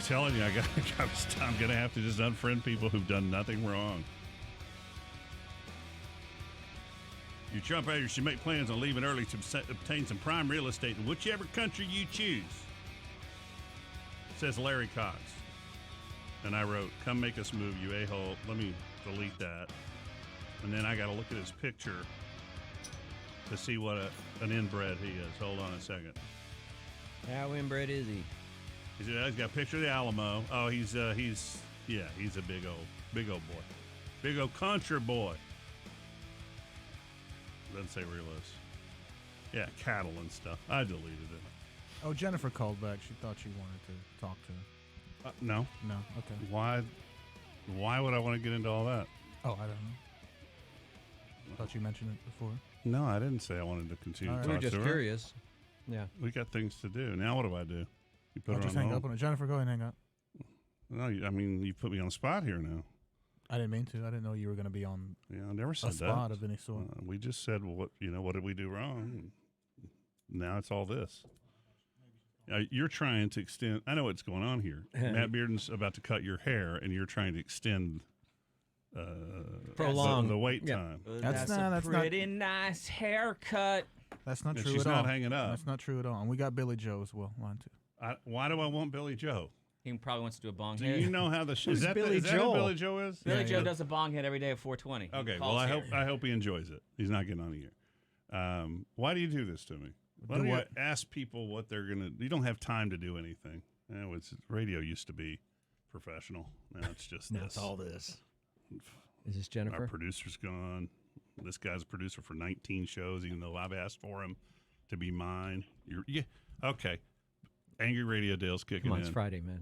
telling you, I'm going to have to just unfriend people who've done nothing wrong. You Trump haters should make plans on leaving early to obtain some prime real estate in whichever country you choose, says Larry Cox. And I wrote, come make us move, you a-hole. Let me delete that. And then I got to look at his picture to see what an inbred he is. Hold on a second. How inbred is he? He's got a picture of the Alamo. Oh, he's a big old boy. Big old country boy. Doesn't say realist. Yeah, cattle and stuff. I deleted it. Oh, Jennifer called back. She thought she wanted to talk to him. No. No, okay. Why would I want to get into all that? Oh, I don't know. I thought you mentioned it before. No, I didn't say I wanted to continue to talk We were just to her. curious. Yeah. We got things to do. Now what do I do? You put her Just on hang hold? up on it. Jennifer, go ahead and hang up. No, I mean, you put me on the spot here now. I didn't mean to. I didn't know you were going to be on Yeah, I never said a spot that. of any sort. We just said, what did we do wrong? Now it's all this. You're trying to extend. I know what's going on here. Matt Bearden's about to cut your hair, and you're trying to extend Prolong the wait time. That's pretty nice haircut. That's not And true she's at all. not hanging up. That's not true at all. And we got Billy Joe as well. Line two. Why do I want Billy Joe? He probably wants to do a bong Do hit. you know how the Who's is that Billy is that Joel? who Billy Joe is? Billy Joe does a bong hit every day at 4:20. Okay, well I hope he enjoys it. He's not getting on the air. Why do you do this to me? Why don't you ask people what they're gonna? You don't have time to do anything. Radio used to be professional. Now it's just Now this. it's all this. Is this Jennifer? Our producer's gone. This guy's a producer for 19 shows, even though I've asked for him to be mine. Okay. Angry Radio Dale's kicking Come on, in. it's Friday, man.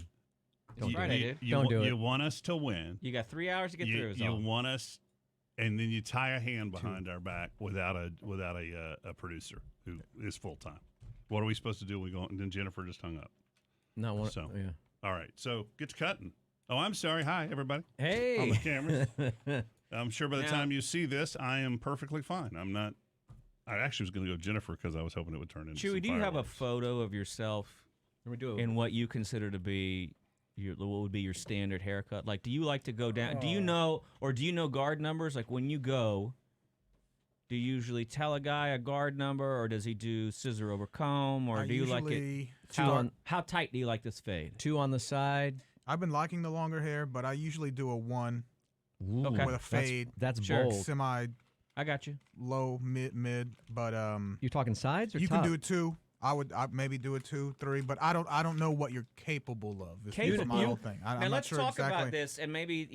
It's Friday, dude. Don't do it. You want us to win. You got 3 hours to get through. You want us, and then you tie a hand behind our back without a producer who is full time. What are we supposed to do? We go, and then Jennifer just hung up. Not one. So, Yeah. all right. So get to cutting. Oh, I'm sorry. Hi, everybody. Hey. On the cameras. I'm sure by the time you see this, I am perfectly fine. I'm not. I actually was going to go Jennifer because I was hoping it would turn into. Chuy, do you have a photo of yourself in what you consider to be what would be your standard haircut? Like, do you like to go down? Do you know guard numbers? Like, when you go, do you usually tell a guy a guard number, or does he do scissor over comb, or do you like it? How tight do you like this fade? 2 on the side. I've been liking the longer hair, but I usually do a 1 Okay. with a fade. That's Sure. bold. Semi I got you. low, mid, but You talking sides or you top? can do a 2. I'd maybe do a 2, 3, but I don't know what you're capable of. It's my whole thing. I'm Now not let's sure talk exactly. about this, and maybe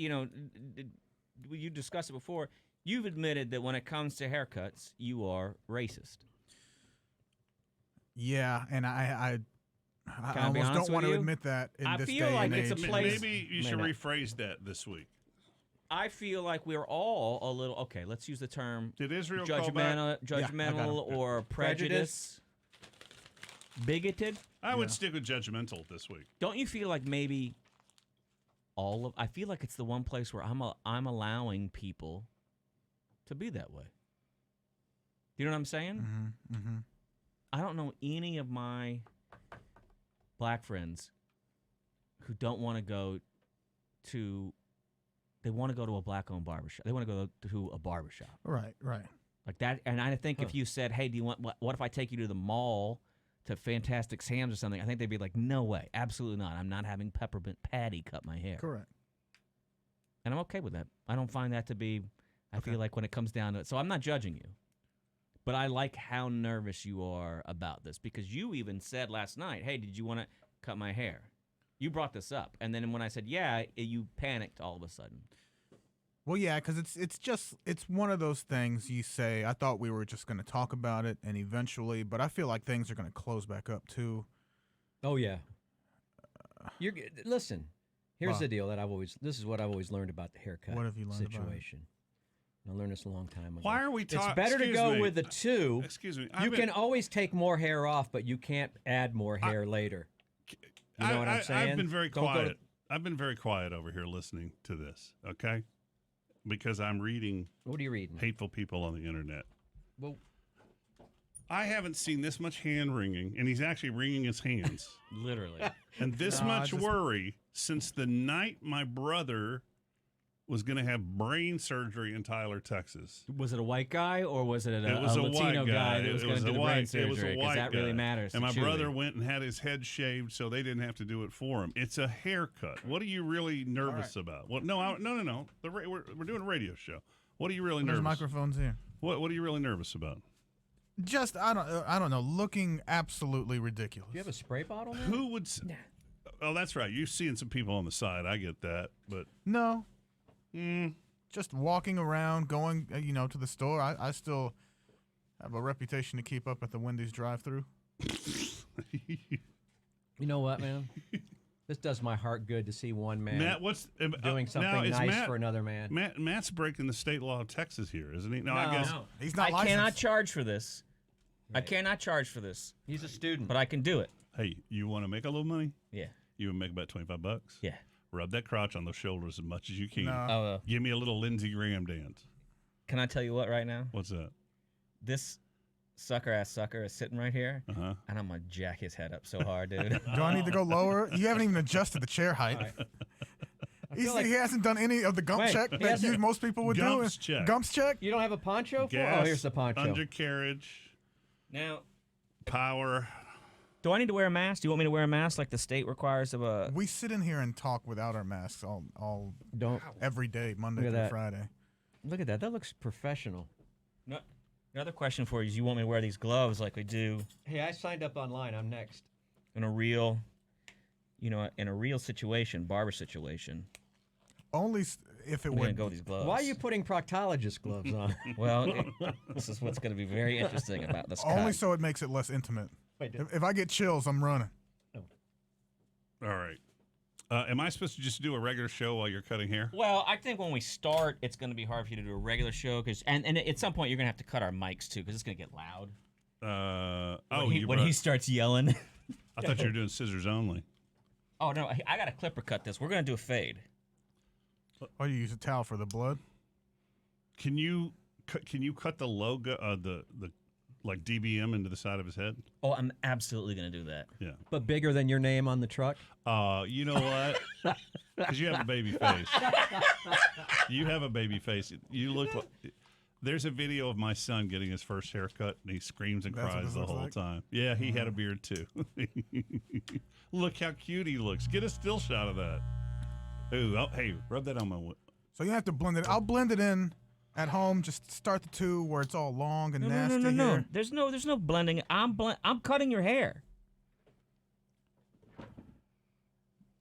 you discussed it before. You've admitted that when it comes to haircuts, you are racist. Yeah, and I I be almost honest don't want with to you? admit that in I this feel day like and it's a age. place- Maybe you should rephrase that this week. I feel like we're all a little okay. Let's use the term Did Israel call back? judgmental or prejudice, bigoted. I would stick with judgmental this week. Don't you feel like maybe I feel like it's the one place where I'm allowing people to be that way. Do you know what I'm saying? Mm-hmm. I don't know any of my black friends who don't want to go to. They want to go to a black-owned barbershop. They want to go to a barbershop. Right. Like that. And I think if you said, hey, do you want, what if I take you to the mall to Fantastic Sam's or something? I think they'd be like, no way. Absolutely not. I'm not having Peppermint Patty cut my hair. Correct. And I'm okay with that. I don't find that to be, I feel like when it comes down to it. So I'm not judging you. But I like how nervous you are about this because you even said last night, hey, did you want to cut my hair? You brought this up. And then when I said, yeah, you panicked all of a sudden. Well, yeah, because it's one of those things you say, I thought we were just going to talk about it and eventually, but I feel like things are going to close back up too. Oh yeah. Listen. Here's the deal that this is what I've always learned about the haircut What have you learned situation. I learned this a long time ago. Why are we talking? It's better to go with the 2. Excuse me. You can always take more hair off, but you can't add more hair later. You know what I'm saying? I've been very quiet. I've been very quiet over here listening to this, okay? Because I'm reading What are you reading? hateful people on the internet. Well, I haven't seen this much hand wringing, and he's actually wringing his hands. Literally. And this much worry since the night my brother was going to have brain surgery in Tyler, Texas. Was it a white guy or was it a was a Latino white guy that was going to do the brain surgery? It was a white that guy. really matters. And my Chuy. brother went and had his head shaved so they didn't have to do it for him. It's a haircut. What are you really nervous about? Well, no. We're doing a radio show. What are you really nervous? There's microphones here. What are you really nervous about? Just I don't know, looking absolutely ridiculous. Do you have a spray bottle? Now? Who would? Oh, that's right. You're seeing some people on the side. I get that, but No. Just walking around, going, to the store. I still have a reputation to keep up at the Wendy's drive-thru. You know what, man? This does my heart good to see one man Matt, what's doing something nice for another man. Matt's breaking the state law of Texas here, isn't he? No, No. I guess He's not I licensed. cannot charge for this. Right. I cannot charge for this, He's a student. but I can do it. Hey, you want to make a little money? Yeah. You would make about $25. Yeah. Rub that crotch on those shoulders as much as you can. No. Oh, Give me a little Lindsey Graham dance. can I tell you what right now? What's that? This sucker is sitting right here, Uh-huh. and I'm going to jack his head up so hard, dude. Do I need to go lower? You haven't even adjusted the chair height. like- He hasn't done any of the gump Wait, check he that hasn't- most people would Gumps do. check. Gumps check? You don't have a poncho for? Gas, Oh, here's the poncho. undercarriage, Now, power. do I need to wear a mask? Do you want me to wear a mask like the state requires of a... We sit in here and talk without our masks all Don't every day, Monday Look at through that. Friday. look at that. That looks professional. No, another question for you is you want me to wear these gloves like we do Hey, I signed up online. I'm next. in a real, in a real situation, barber situation. Only if it We're going to would. go with these gloves. Why are you putting proctologist gloves on? Well, this is what's going to be very interesting about this Only cut. so it makes it less intimate. Wait, If I get chills, I'm running. All right. Am I supposed to just do a regular show while you're cutting hair? Well, I think when we start, it's going to be hard for you to do a regular show and at some point you're going to have to cut our mics too because it's going to get loud. When he starts yelling. I thought you were doing scissors only. Oh no, I got a clipper cut this. We're going to do a fade. Oh, you use a towel for the blood? Can you cut the logo, the like DBM into the side of his head? Oh, I'm absolutely going to do that. Yeah. But bigger than your name on the truck? You know what? Because you have a baby face. You have a baby face. You look like. There's a video of my son getting his first haircut, and he screams and That's what cries this the looks whole like? time. Yeah, he had a beard too. Look how cute he looks. Get a still shot of that. Ooh, hey, rub that on my. So you have to blend it. I'll blend it in at home. Just start the two where it's all long and nasty No. here. There's no blending. I'm cutting your hair.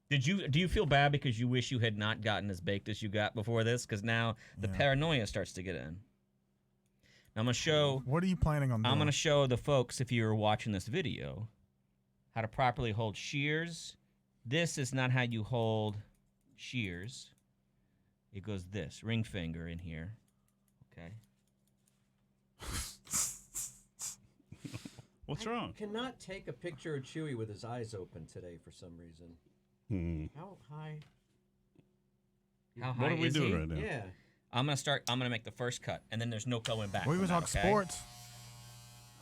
Do you feel bad because you wish you had not gotten as baked as you got before this? Because now the paranoia starts to get in. I'm gonna show. What are you planning on doing? I'm gonna show the folks, if you're watching this video, how to properly hold shears. This is not how you hold shears. It goes this ring finger in here. Okay. What's wrong? Cannot take a picture of Chuy with his eyes open today for some reason. How high? How high What are we is doing he? right now? Yeah. I'm gonna make the first cut, and then there's no going back. We from was that, talk okay? sports.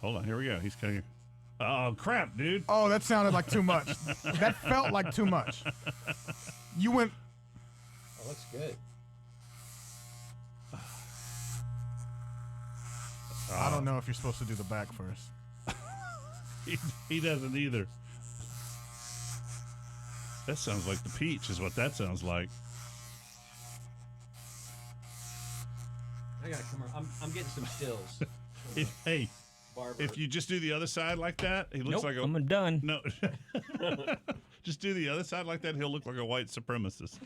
Hold on, here we go. He's cutting. Oh crap, dude! Oh, that sounded like too much. That felt like too much. You went. Oh, looks good. I don't know if you're supposed to do the back first. He doesn't either. That sounds like the peach, is what that sounds like. I gotta come around. I'm getting some stills. Hey, Barber. if you just do the other side like that, he looks Nope, like a. I'm done. No. Just do the other side like that, he'll look like a white supremacist.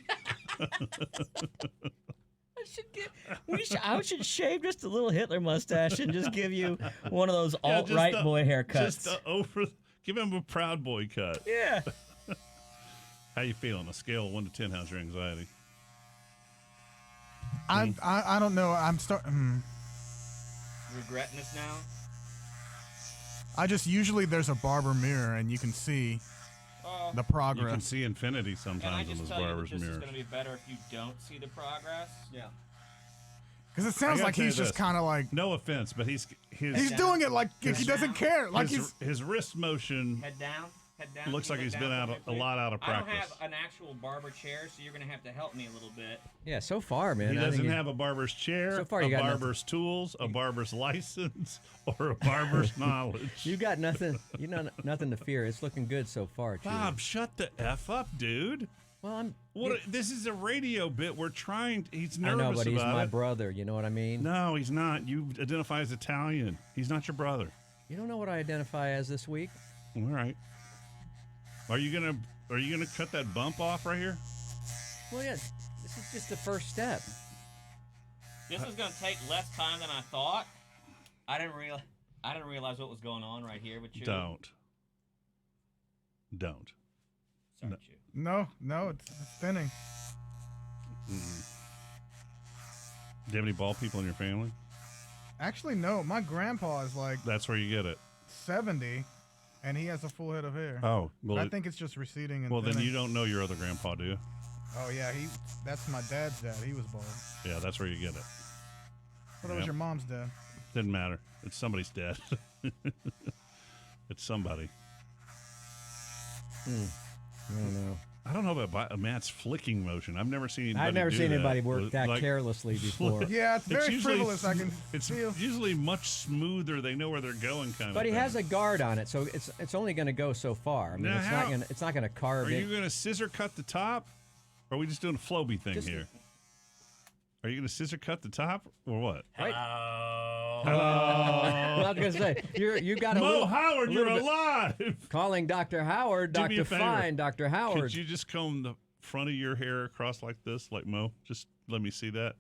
I should shave just a little Hitler mustache and just give you one of those Yeah, alt-right just a- boy haircuts. Just give him a Proud Boy cut. Yeah. How you feeling? A scale of 1 to 10, how's your anxiety? I don't know. I'm starting. Regretting this now? I just usually there's a barber mirror and you can see the You progress. can see infinity And I sometimes in just those tell you that barber's this is mirrors. going to be better if you don't see the progress? Yeah. Because it sounds like he's just kind of like. No offense, but he's doing it like he doesn't care. Like his wrist motion. Head down. Looks like he's been a lot out of practice. I don't have an actual barber chair, so you're going to have to help me a little bit. Yeah, so far, man. He doesn't have a barber's chair, so far a barber's tools, a barber's license, or a barber's knowledge. You got nothing. You know, nothing to fear. It's looking good so far, Chuy. Bob, shut the F up, dude. Well, this is a radio bit. We're trying. He's nervous I know, but he's about my it. brother. You know what I mean? No, he's not. You identify as Italian. He's not your brother. You don't know what I identify as this week? All right. Are you gonna cut that bump off right here? Well, yeah. This is just the first step. This is going to take less time than I thought. I didn't realize what was going on right here with you. Don't. Sorry, No. Chuy. No, it's thinning. Do you have any bald people in your family? Actually, no. My grandpa is like That's where you get it. 70, and he has a full head of hair. Oh, well, I think it's just receding and well, then thinning. you don't know your other grandpa, do you? Oh yeah, that's my dad's dad. He was bald. Yeah, that's where you get it. Well, that was your mom's dad. Didn't matter. It's somebody's dad. It's somebody. I don't know. I don't know about Matt's flicking motion. I've never seen anybody I've never do seen that. anybody work that Like, carelessly before. Yeah, it's very usually- frivolous. I can It's feel. usually much smoother. They know where they're going, kind of. But he thing. has a guard on it, so it's only going to go so far. I mean, Now, it's not going to carve Are it. you going to scissor cut the top? Or are we just doing a Floby thing here? Are you going to scissor cut the top or what? Right. Hello. I was going to say you got a Mo little, Howard, a you're little bit- alive. calling Dr. Howard, Do me a Dr. favor. Fine, Dr. Howard. Could you just comb the front of your hair across like this, like Mo? Just let me see that.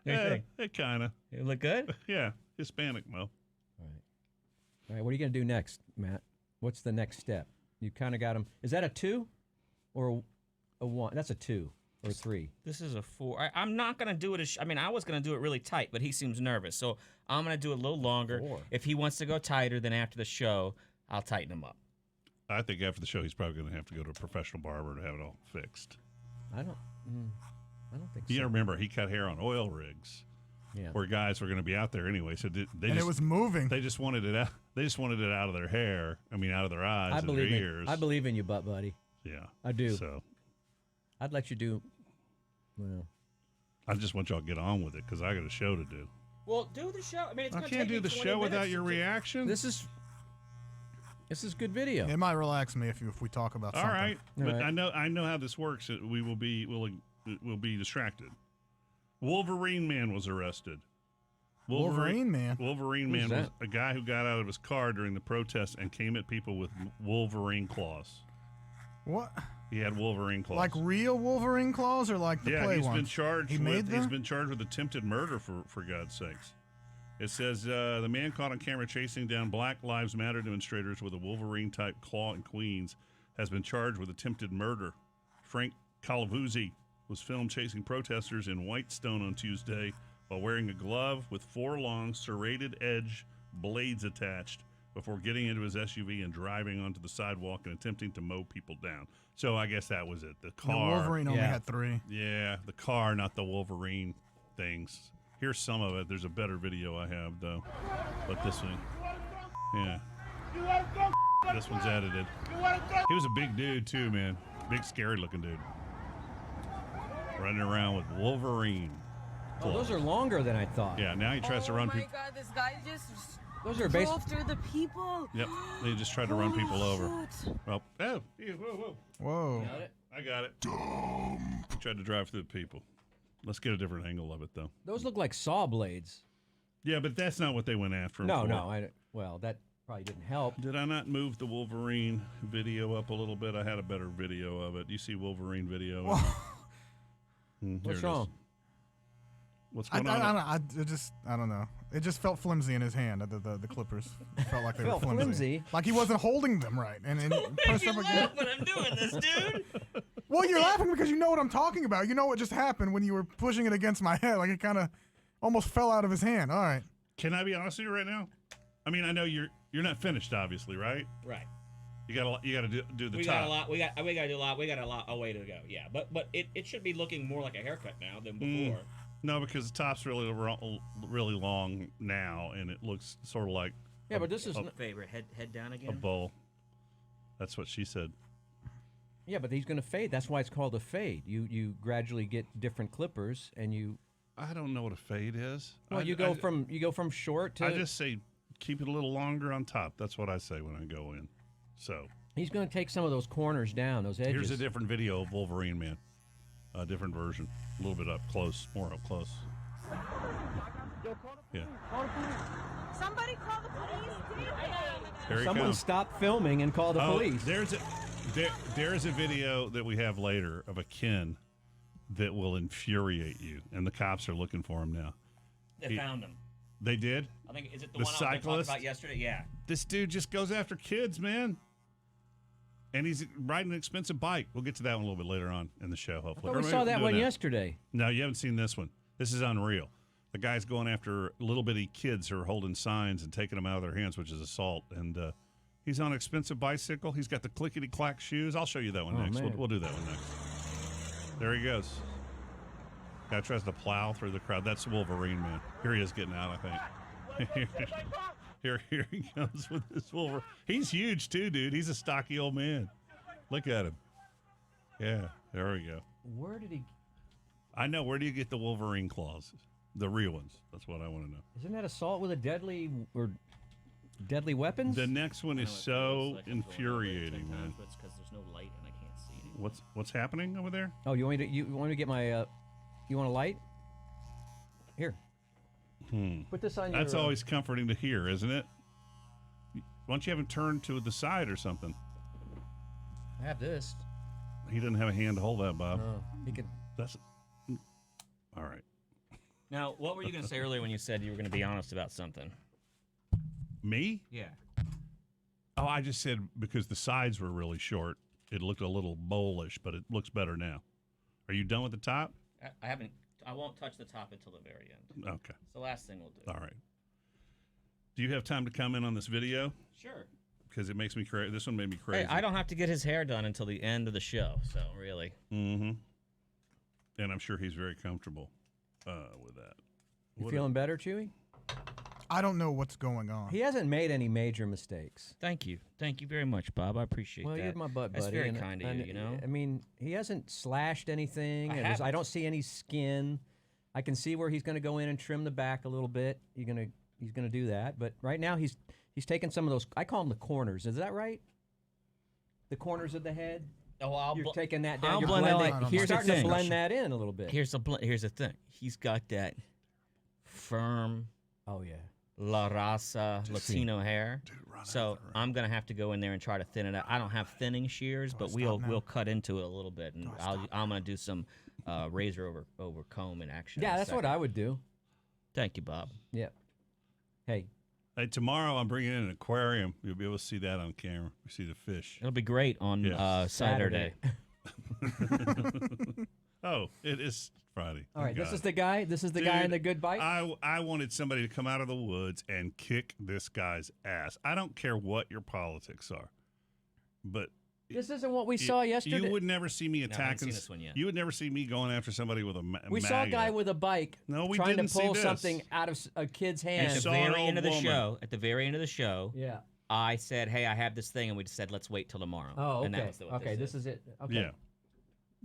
Yeah, it kind of. You look good. Yeah, Hispanic Mo. All right. What are you going to do next, Matt? What's the next step? You kind of got him. Is that a 2 or a 1? That's a 2 or a 3. This is a 4. I'm not going to do it. I was going to do it really tight, but he seems nervous. So I'm going to do it a little longer. 4. If he wants to go tighter, then after the show, I'll tighten him up. I think after the show, he's probably going to have to go to a professional barber to have it all fixed. I don't think You so. gotta remember, he cut hair on oil rigs, Yeah. where guys were going to be out there anyway. So they And it was moving. They just wanted it out. They just wanted it out of their hair. I mean, out of their eyes I and believe their in ears. I believe in you, butt buddy. Yeah, I do. So I'd let you do. Well, I just want y'all to get on with it because I got a show to do. Well, do the show. I mean, it's I going to can't take do me the 20 show without minutes your to- reaction. this is good video. It might relax me if we talk about All something. right, All but right. I know how this works. We'll be distracted. Wolverine Man was arrested. Wolverine Man? Wolverine Who's Man was that? a guy who got out of his car during the protest and came at people with Wolverine claws. What? He had Wolverine claws. Like real Wolverine claws or like the play he's ones? been charged. He made He's them? been charged with attempted murder for God's sakes. It says the man caught on camera chasing down Black Lives Matter demonstrators with a Wolverine-type claw in Queens has been charged with attempted murder. Frank Calavuzzi was filmed chasing protesters in Whitestone on Tuesday while wearing a glove with 4 long serrated edge blades attached before getting into his SUV and driving onto the sidewalk and attempting to mow people down. So I guess that was it. The The car. Wolverine only Yeah. had 3. Yeah, the car, not the Wolverine things. Here's some of it. There's a better video I have, though. But this one. Yeah. This one's edited. He was a big dude, too, man. Big, scary-looking dude. Running around with Wolverine. Oh, those are longer than I thought. Yeah, now he tries to run people. Oh my God, this guy just Those are drove through the people. Yep, they just tried to run people over. Shoot. Well, oh, yeah, whoa. Whoa. I got it. He tried to drive through the people. Let's get a different angle of it, though. Those look like saw blades. Yeah, but that's not what they went after him for. No. Well, that probably didn't help. Did I not move the Wolverine video up a little bit? I had a better video of it. You see Wolverine video? Here What's it is. wrong? What's I going on? I don't know. It just felt flimsy in his hand. The clippers felt like they were Felt flimsy. flimsy? Like he wasn't holding them right. And pressed up again. When I'm doing this, dude. Well, you're laughing because you know what I'm talking about. You know what just happened when you were pushing it against my head. Like it kind of almost fell out of his hand. All right. Can I be honest with you right now? I mean, I know you're not finished, obviously, right? Right. You got to do the We top. got a lot. We got to do a lot. We got a way to go. Yeah, but it should be looking more like a haircut now than before. No, because the top's really long now, and it looks sort of like but this is favorite head down again. a bowl. That's what she said. Yeah, but he's going to fade. That's why it's called a fade. You gradually get different clippers, and you. I don't know what a fade is. Well, you go from short to. I just say keep it a little longer on top. That's what I say when I go in. So he's going to take some of those corners down, those edges. here's a different video of Wolverine, man. A different version, a little bit up close, more up close. Yeah. Somebody call the police. There he Someone comes. stop filming and call the police. There's a video that we have later of a Ken that will infuriate you, and the cops are looking for him now. They found him. They did? I think is it the The one I was talking cyclist? about yesterday? Yeah. This dude just goes after kids, man. And he's riding an expensive bike. We'll get to that one a little bit later on in the show, hopefully. But we saw that one yesterday. No, you haven't seen this one. This is unreal. The guy's going after little bitty kids who are holding signs and taking them out of their hands, which is assault. And he's on an expensive bicycle. He's got the clickety-clack shoes. I'll show you that one next. We'll do that one next. There he goes. Guy tries to plow through the crowd. That's Wolverine, man. Here he is getting out, I think. Here he comes with this Wolverine. He's huge, too, dude. He's a stocky old man. Look at him. Yeah, there we go. Where did he... I know. Where do you get the Wolverine claws? The real ones. That's what I want to know. Isn't that assault with a deadly weapons? The next one is so infuriating, man. It's because there's no light and I can't see anything. What's happening over there? Oh, you want me to get my... you want a light? Here. Put this on your... That's always comforting to hear, isn't it? Why don't you have him turn to the side or something? I have this. He doesn't have a hand to hold that, Bob. He could... That's... All right. Now, what were you going to say earlier when you said you were going to be honest about something? Me? Yeah. Oh, I just said because the sides were really short, it looked a little bowlish, but it looks better now. Are you done with the top? I haven't. I won't touch the top until the very end. Okay. It's the last thing we'll do. All right. Do you have time to comment on this video? Sure. Because it makes me crazy. This one made me crazy. Hey, I don't have to get his hair done until the end of the show, so really. Mm-hmm. And I'm sure he's very comfortable with that. You feeling better, Chuy? I don't know what's going on. He hasn't made any major mistakes. Thank you. Thank you very much, Bob. I appreciate Well, that. you're my butt buddy. That's very kind of you, you know? I mean, he hasn't slashed anything. I I don't see any skin. I can see where he's going to go in and trim the back a little bit. He's going to do that. But right now he's taking some of those, I call them the corners. Is that right? The corners of the head? Oh, You're taking that down. I'll You're blend that blending, like- you're here's the starting to thing. blend that in a little bit. Here's the thing. He's got that firm Oh, yeah. La Raza Latino hair. Dude, run So after him. I'm gonna have to go in there and try to thin it out. I don't have thinning shears, but we'll cut into it a little bit, and I'm gonna do some razor over comb in action. Yeah, in a that's what second. I would do. Thank you, Bob. Yeah. Hey, Hey, tomorrow I'm bringing in an aquarium. You'll be able to see that on camera. You see the fish. It'll be great on Yeah. Saturday. Oh, it is Friday. all right, Thank this is God. the guy. This is the guy in Dude, the good bike. I wanted somebody to come out of the woods and kick this guy's ass. I don't care what your politics are, but This isn't what we saw yesterday. You would never see me I haven't attacking. seen this one yet. You would never see me going after somebody with a We saw a guy with a bike No, we trying didn't to see pull this. something out of a kid's At hand. the saw an very old end of the woman. show, at the very end of the show, Yeah. I said, "Hey, I have this thing," and we just said, "Let's wait till tomorrow." Oh, And okay. that was what Okay, this this is it. Okay. Yeah.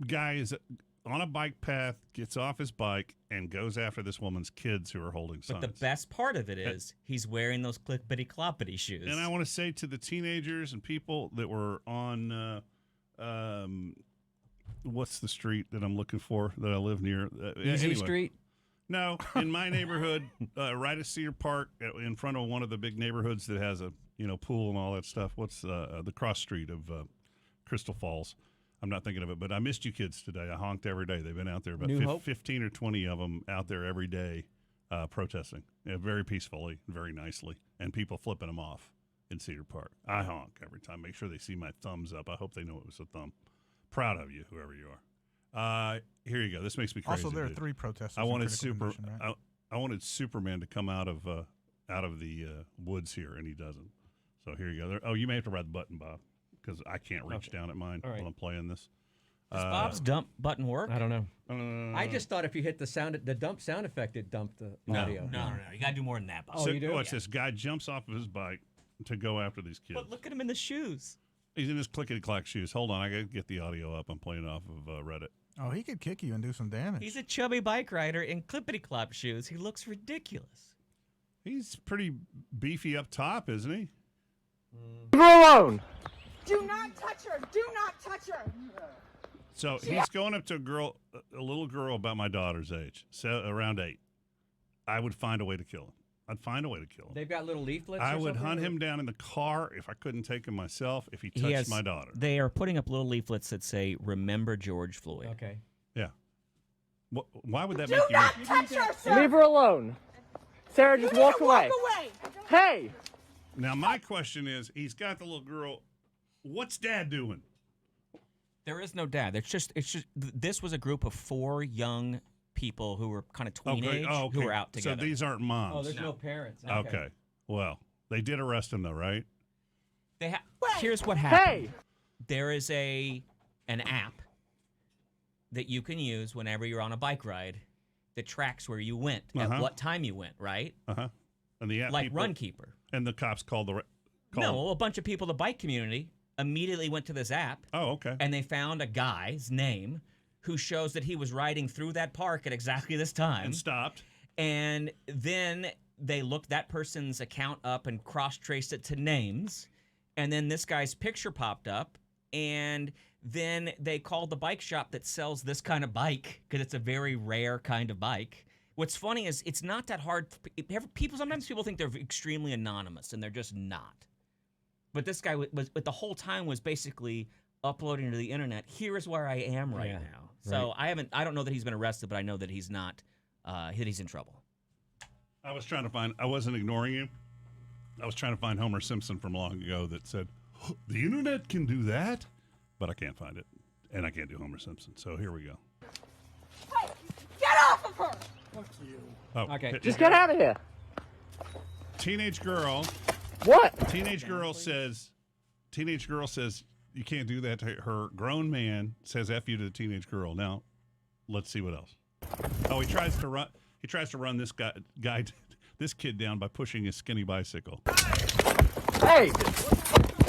Guy is on a bike path, gets off his bike, and goes after this woman's kids who are holding signs. But the best part of it is he's wearing those clippity cloppity shoes. And I want to say to the teenagers and people that were on, what's the street that I'm looking for that I live near? Easy anyway. Street. No, in my neighborhood, right at Cedar Park, in front of one of the big neighborhoods that has a pool and all that stuff. What's the cross street of Crystal Falls? I'm not thinking of it, but I missed you kids today. I honked every day. They've been out there, about New Hope? 15 or 20 of them out there every day protesting, very peacefully, very nicely, and people flipping them off in Cedar Park. I honk every time. Make sure they see my thumbs up. I hope they know it was a thumb. Proud of you, whoever you are. Here you go. This makes me crazy. Also, there are dude. 3 protesters. I in wanted critical condition, right? I wanted Superman to come out of the woods here, and he doesn't. So here you go. You may have to ride the button, Bob. because I can't reach down at mine All right. while I'm playing this. Does Bob's dump button work? I don't know. I just thought if you hit the dump sound effect, it dumped the audio. No. You got to do more than that, Bob. Oh, you do? Watch this. Guy jumps off of his bike to go after these kids. But look at him in the shoes. He's in his clickety-clack shoes. Hold on. I got to get the audio up. I'm playing off of Reddit. Oh, he could kick you and do some damage. He's a chubby bike rider in clippity-clop shoes. He looks ridiculous. He's pretty beefy up top, isn't he? Leave her alone. Do not touch her. Do not touch her. So he's going up to a little girl about my daughter's age, so around 8. I would find a way to kill him. I'd find a way to kill him. They've got little leaflets. I or would something, hunt or- him down in the car if I couldn't take him myself, if he touched my daughter. They are putting up little leaflets that say, "Remember George Floyd." Okay. Yeah. Why would that Do make you... not touch her, sir. Leave her alone. Sarah, just You need walk to away. Walk away. Hey. Now, my question is, he's got the little girl. What's Dad doing? There is no dad. It's just. This was a group of 4 young people who were kind of tween age who were out together. So these aren't moms. Oh, there's no parents. Okay. Well, they did arrest him, though, right? Here's what happened. Hey. There is an app that you can use whenever you're on a bike ride that tracks where you went, at what time you went, right? Uh-huh. And the app Like people, Runkeeper. And the cops called the... No, a bunch of people in the bike community immediately went to this app. Oh, okay. And they found a guy's name who shows that he was riding through that park at exactly this time. And stopped. And then they looked that person's account up and cross-traced it to names. And then this guy's picture popped up. And then they called the bike shop that sells this kind of bike because it's a very rare kind of bike. What's funny is it's not that hard. Sometimes people think they're extremely anonymous, and they're just not. But this guy but the whole time was basically uploading to the internet. Here is where I am right now. So I don't know that he's been arrested, but I know that he's not. He's in trouble. I was trying to find. I wasn't ignoring you. I was trying to find Homer Simpson from long ago that said, "The internet can do that," but I can't find it, and I can't do Homer Simpson. So here we go. Hey, get off of her. Oh, Okay. Just get out of here. Teenage girl. What? Teenage girl says you can't do that to her. Grown man says F you to the teenage girl. Now, let's see what else. Oh, he tries to run this this kid down by pushing his skinny bicycle. Hey.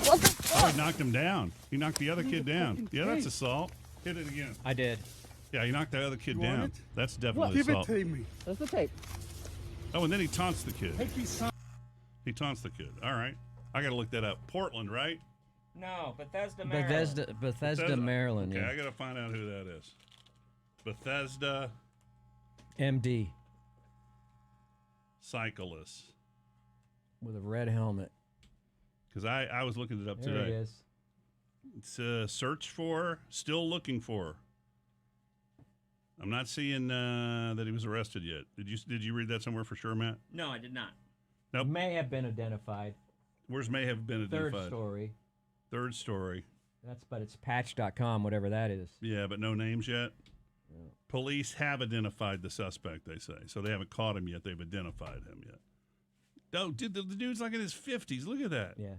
Oh, he knocked him down. He knocked the other kid down. Yeah, that's assault. Hit it again. I did. Yeah, he knocked the other kid down. That's definitely Give it assault. to me. That's the tape. Oh, and then he taunts the kid. He taunts the kid. All right. I got to look that up. Portland, right? No, Bethesda, Maryland. Bethesda, Maryland. Okay, Yeah. I got to find out who that is. Bethesda MD cyclist. with a red helmet. Because I was looking it up There today. he is. It's search for, still looking for. I'm not seeing that he was arrested yet. Did you read that somewhere for sure, Matt? No, I did not. Nope. May have been identified. Where's may have been identified? Third story. Third story. But it's patch.com, whatever that is. Yeah, but no names yet. Yeah. Police have identified the suspect, they say. So they haven't caught him yet. They've identified him yet. Oh, dude, the dude's like in his 50s. Look at that. Yeah.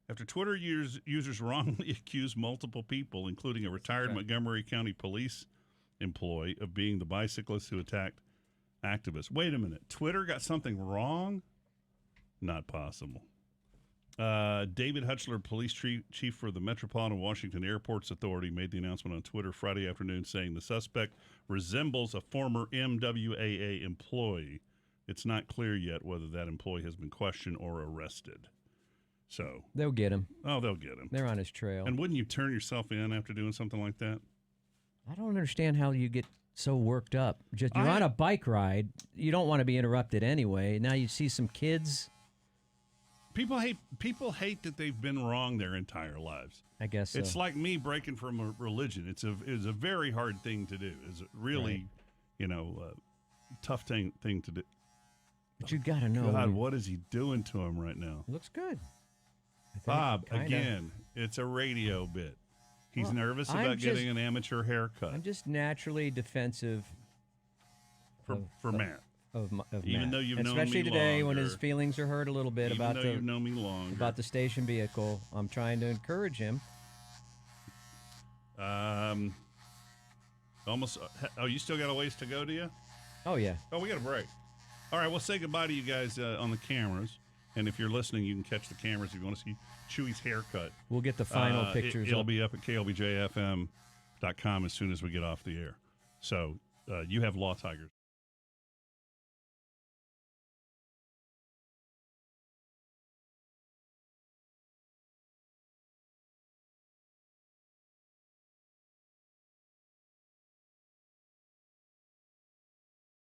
After Twitter users wrongly accused multiple people, including a retired Montgomery County police employee, of being the bicyclist who attacked activists. Wait a minute. Twitter got something wrong? Not possible. David Hutchler, police chief for the Metropolitan Washington Airports Authority, made the announcement on Twitter Friday afternoon saying the suspect resembles a former MWAA employee. It's not clear yet whether that employee has been questioned or arrested. So They'll get him. Oh, they'll get him. They're on his trail. And wouldn't you turn yourself in after doing something like that? I don't understand how you get so worked up. You're on a bike ride. You don't want to be interrupted anyway. Now you see some kids. People hate that they've been wrong their entire lives. I guess so. It's like me breaking from a religion. It's a very hard thing to do. It's a really, tough thing to do. But you got to know. God, what is he doing to him right now? Looks good. Bob, again, it's a radio bit. He's nervous about getting an amateur haircut. I'm just naturally defensive for Matt. Even Matt. though you've known especially me today when his longer. feelings are hurt a little bit Even though you've known me longer. about the station vehicle. I'm trying to encourage him. Almost. Oh, you still got a ways to go, do you? Oh yeah. Oh, we got a break. All right, we'll say goodbye to you guys on the cameras. And if you're listening, you can catch the cameras if you want to see Chewy's haircut. We'll get the final pictures. It'll be up at KLBJFM.com as soon as we get off the air. So you have Law Tigers.